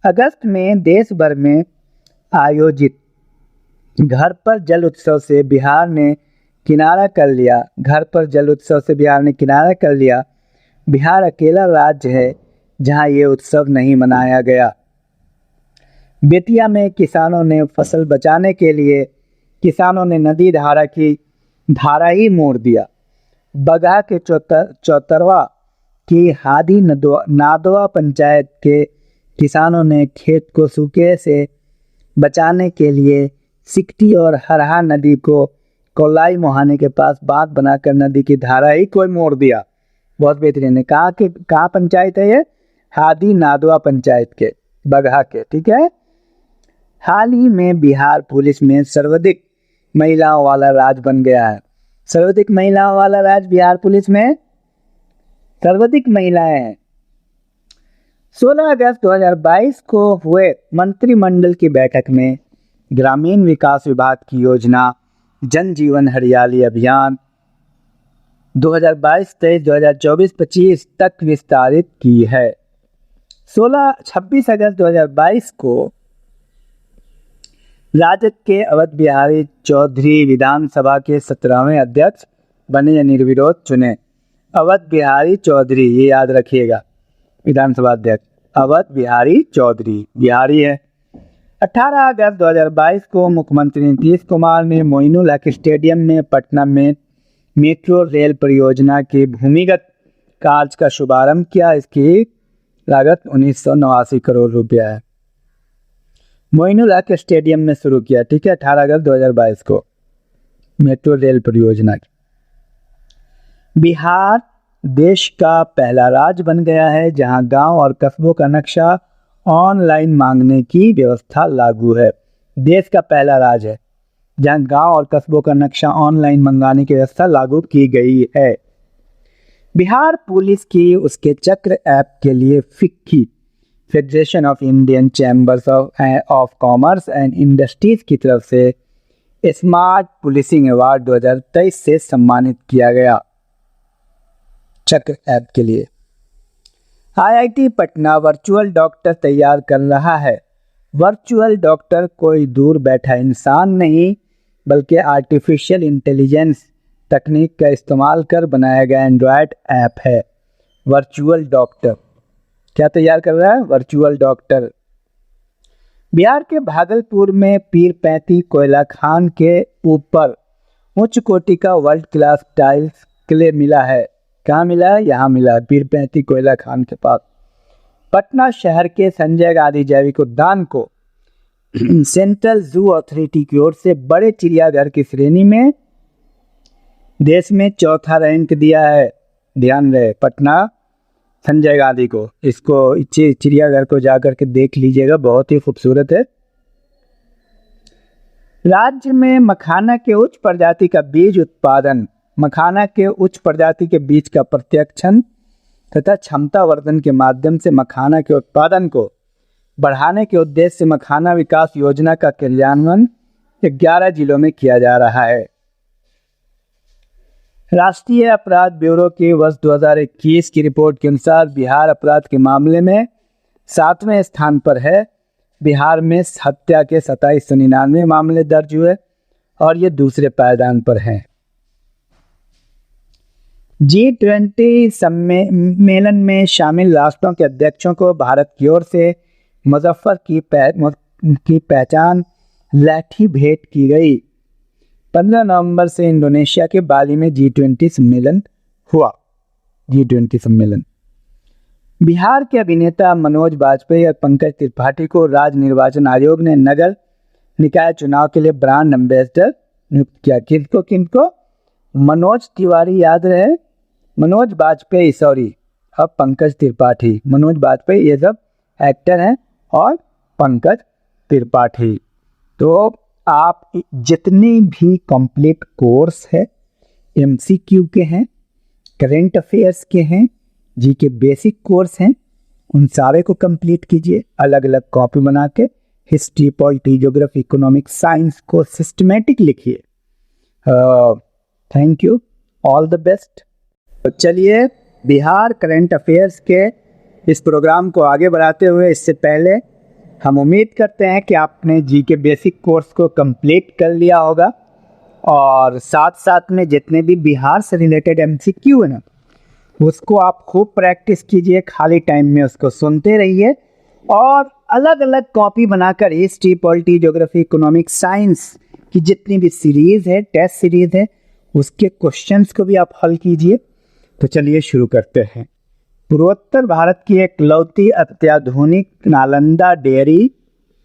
अगस्त में देश भर में आयोजित घर पर जल उत्सव से बिहार ने किनारा कर लिया। घर पर जल उत्सव से बिहार ने किनारा कर लिया। बिहार अकेला राज्य है जहां ये उत्सव नहीं मनाया गया। बेतिया में किसानों ने फसल बचाने के लिए किसानों ने नदी धारा ही मोड़ दिया। बगहा के चौतरवा की हादी नादवा पंचायत के किसानों ने खेत को सूखे से बचाने के लिए सिकटी और हरहा नदी को कोलाई मुहाने के पास बांध बनाकर नदी की धारा ही कोई मोड़ दिया। बहुत बेहतरीन है। कहाँ पंचायत है ये? हादी नादवा पंचायत के बगहा के, ठीक है। हाल ही में बिहार पुलिस में सर्वाधिक महिलाओं वाला राज्य बन गया है। सर्वाधिक महिलाओं वाला राज्य बिहार पुलिस में सर्वाधिक महिलाएं हैं। 16 अगस्त 2022 को हुए मंत्रिमंडल की बैठक में ग्रामीण विकास विभाग की योजना जन जीवन हरियाली अभियान 2022-23, 2024-25 तक विस्तारित की है। 26 अगस्त 2022 को राजद के अवध बिहारी चौधरी विधानसभा के 17वें अध्यक्ष बने या निर्विरोध चुने। अवध बिहारी चौधरी, ये याद रखिएगा, विधानसभा अध्यक्ष अवध बिहारी चौधरी बिहारी है। 18 अगस्त 2022 को मुख्यमंत्री नीतीश कुमार ने मोइनुल हक स्टेडियम में पटना में मेट्रो रेल परियोजना के भूमिगत कार्य का शुभारंभ किया। इसकी लागत 1989 करोड़ रुपया है। मोइनुल हक स्टेडियम में शुरू किया, ठीक है, 18 अगस्त 2022 को मेट्रो रेल परियोजना। बिहार देश का पहला राज्य बन गया है जहां गांव और कस्बों का नक्शा ऑनलाइन मांगने की व्यवस्था लागू है। देश का पहला राज्य है जहां गांव और कस्बों का नक्शा ऑनलाइन मंगाने की व्यवस्था लागू की गई है। बिहार पुलिस की उसके चक्र ऐप के लिए FICCI federation of Indian chambers of commerce and industries की तरफ से स्मार्ट पुलिसिंग अवार्ड 2023 से सम्मानित किया गया। चक्र ऐप के लिए IIT पटना वर्चुअल डॉक्टर तैयार कर रहा है। वर्चुअल डॉक्टर कोई दूर बैठा इंसान नहीं बल्कि आर्टिफिशियल इंटेलिजेंस तकनीक का इस्तेमाल कर बनाया गया एंड्रॉयड ऐप है। वर्चुअल डॉक्टर क्या तैयार कर रहा है? Virtual doctor. बिहार के भागलपुर में पीरपैंती कोयला खान के ऊपर उच्च कोटि का वर्ल्ड क्लास टाइल्स क्ले मिला है। कहाँ मिला है? यहाँ मिला है, पीरपैंती कोयला खान के पास। पटना शहर के संजय गांधी जैविक उद्यान को सेंट्रल जू अथॉरिटी की ओर से बड़े चिड़ियाघर की श्रेणी में देश में चौथा रैंक दिया है। ध्यान रहे, पटना संजय गांधी को, इसको चिड़ियाघर को जाकर के देख लीजिएगा, बहुत ही खूबसूरत है। राज्य में मखाना के उच्च प्रजाति का बीज उत्पादन, मखाना के उच्च प्रजाति के बीज का प्रत्यक्षण तथा क्षमता वर्धन के माध्यम से मखाना के उत्पादन को बढ़ाने के उद्देश्य से मखाना विकास योजना का क्रियान्वयन 11 जिलों में किया जा रहा है। राष्ट्रीय अपराध ब्यूरो के वर्ष 2021 की रिपोर्ट के अनुसार बिहार अपराध के मामले में 7वें स्थान पर है। बिहार में हत्या के 2799 मामले दर्ज हुए और ये दूसरे पायदान पर हैं। G20 सम्मेलन में शामिल राष्ट्रों के अध्यक्षों को भारत की ओर से मुजफ्फर की पहचान लाठी भेंट की गई। 15 नवंबर से इंडोनेशिया के बाली में G20 सम्मेलन हुआ। G20 सम्मेलन बिहार के अभिनेता मनोज बाजपेयी और पंकज त्रिपाठी को राज्य निर्वाचन आयोग ने नगर निकाय चुनाव के लिए ब्रांड एम्बेसडर नियुक्त किया। किनको? मनोज तिवारी, याद रहे, मनोज बाजपेयी, सॉरी, अब पंकज त्रिपाठी। मनोज बाजपेयी ये सब एक्टर हैं और पंकज त्रिपाठी। तो आप जितने भी कंप्लीट कोर्स है, MCQ के हैं, करेंट अफेयर्स के हैं, जीके बेसिक कोर्स हैं, उन सारे को कंप्लीट कीजिए। अलग अलग कॉपी बना के history, polity, geography, economics, science को सिस्टमेटिक लिखिए। Thank you, all the best. तो चलिए बिहार करेंट अफेयर्स के इस प्रोग्राम को आगे बढ़ाते हुए इससे पहले हम उम्मीद करते हैं कि आपने जीके बेसिक कोर्स को कंप्लीट कर लिया होगा और साथ साथ में जितने भी बिहार से रिलेटेड एमसीक्यू है ना, उसको आप खूब प्रैक्टिस कीजिए, खाली टाइम में उसको सुनते रहिए और अलग अलग कॉपी बनाकर history, polity, geography, economics, science की जितनी भी सीरीज़ है, टेस्ट सीरीज़ है, उसके क्वेश्चंस को भी आप हल कीजिए। तो चलिए शुरू करते हैं। पूर्वोत्तर भारत की एक लौती अत्याधुनिक नालंदा डेयरी,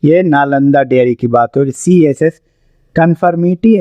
ये नालंदा डेयरी की बात हो रही, CSS कन्फर्मिटी